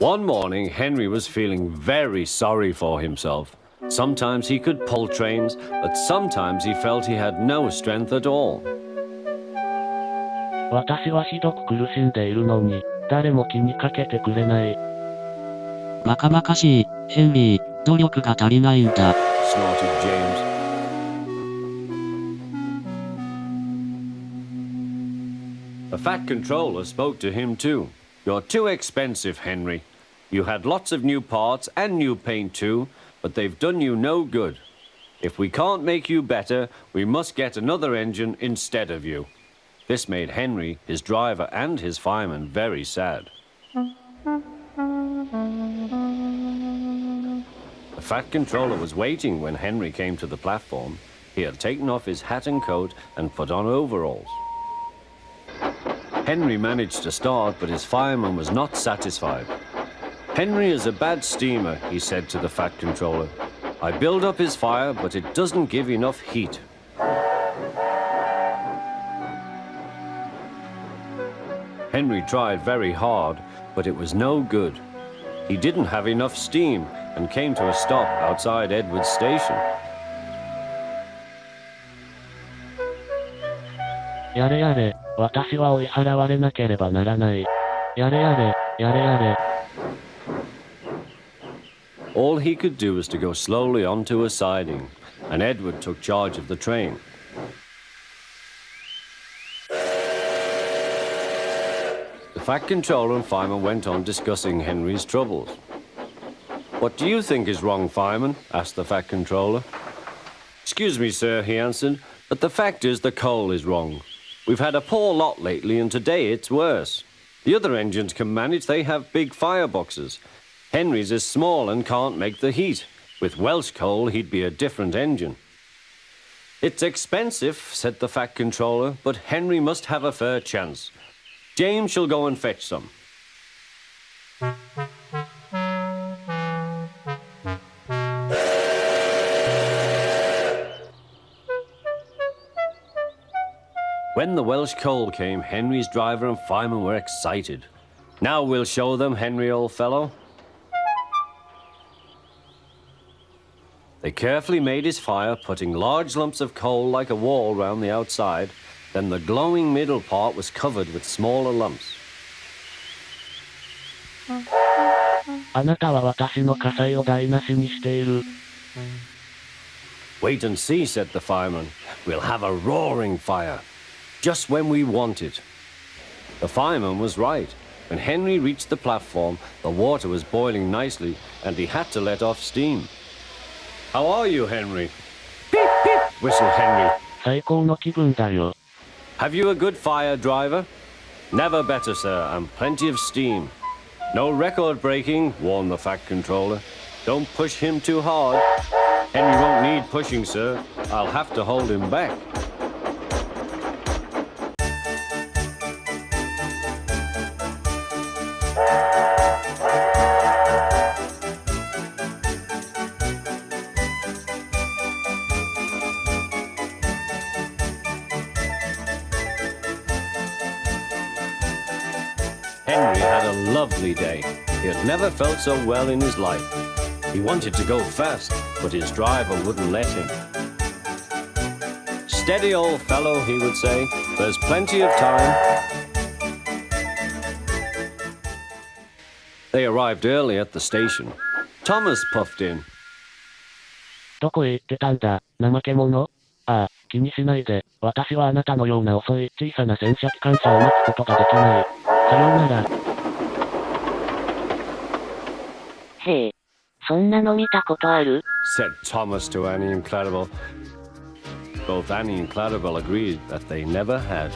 One morning, Henry was feeling very sorry for himself. Sometimes he could pull trains, but sometimes he felt he had no strength at all. 私はひどく苦しんでいるのに、誰も気にかけてくれない。バカバカしい、ヘンリー、努力が足りないんだ。Snorted James. The fat controller spoke to him too. You're too expensive, Henry. You had lots of new parts and new paint too, but they've done you no good. If we can't make you better, we must get another engine instead of you. This made Henry, his driver, and his fireman very sad. The fat controller was waiting when Henry came to the platform. He had taken off his hat and coat and put on overalls. Henry managed to start, but his fireman was not satisfied. Henry is a bad steamer, he said to the fat controller. I build up his fire, but it doesn't give enough heat. Henry tried very hard, but it was no good. He didn't have enough steam and came to a stop outside Edward's station. やれやれ、私は追い払われなければならない。やれやれ、やれやれ。All he could do was to go slowly onto a siding, and Edward took charge of the train. The fat controller and fireman went on discussing Henry's troubles. What do you think is wrong, fireman? Asked the fat controller. Excuse me, sir, he answered, but the fact is the coal is wrong. We've had a poor lot lately, and today it's worse. The other engines can manage, they have big fireboxes. Henry's is small and can't make the heat. With Welsh coal, he'd be a different engine. It's expensive, said the fat controller, but Henry must have a fair chance. James shall go and fetch some. When the Welsh coal came, Henry's driver and fireman were excited. Now we'll show them, Henry, old fellow. They carefully made his fire, putting large lumps of coal like a wall round the outside. Then the glowing middle part was covered with smaller lumps. あなたは私の火災を台無しにしている。Wait and see, said the fireman. We'll have a roaring fire. Just when we want it. The fireman was right. When Henry reached the platform, the water was boiling nicely, and he had to let off steam. How are you, Henry? Beep, beep, whistled Henry. 最高の気分だよ。Have you a good fire, driver? Never better, sir, and plenty of steam. No record breaking, warned the fat controller. Don't push him too hard. Henry won't need pushing, sir. I'll have to hold him back. Henry had a lovely day. He had never felt so well in his life. He wanted to go fast, but his driver wouldn't let him. Steady, old fellow, he would say. There's plenty of time. They arrived early at the station. Thomas puffed in. どこへ行ってたんだ、怠け者。ああ、気にしないで。私はあなたのような遅い小さな戦車機関車を待つことができない。さようなら。へえ、そんなの見たことある？ said Thomas to Annie and Clarabelle. Both Annie and Clarabelle agreed that they never had.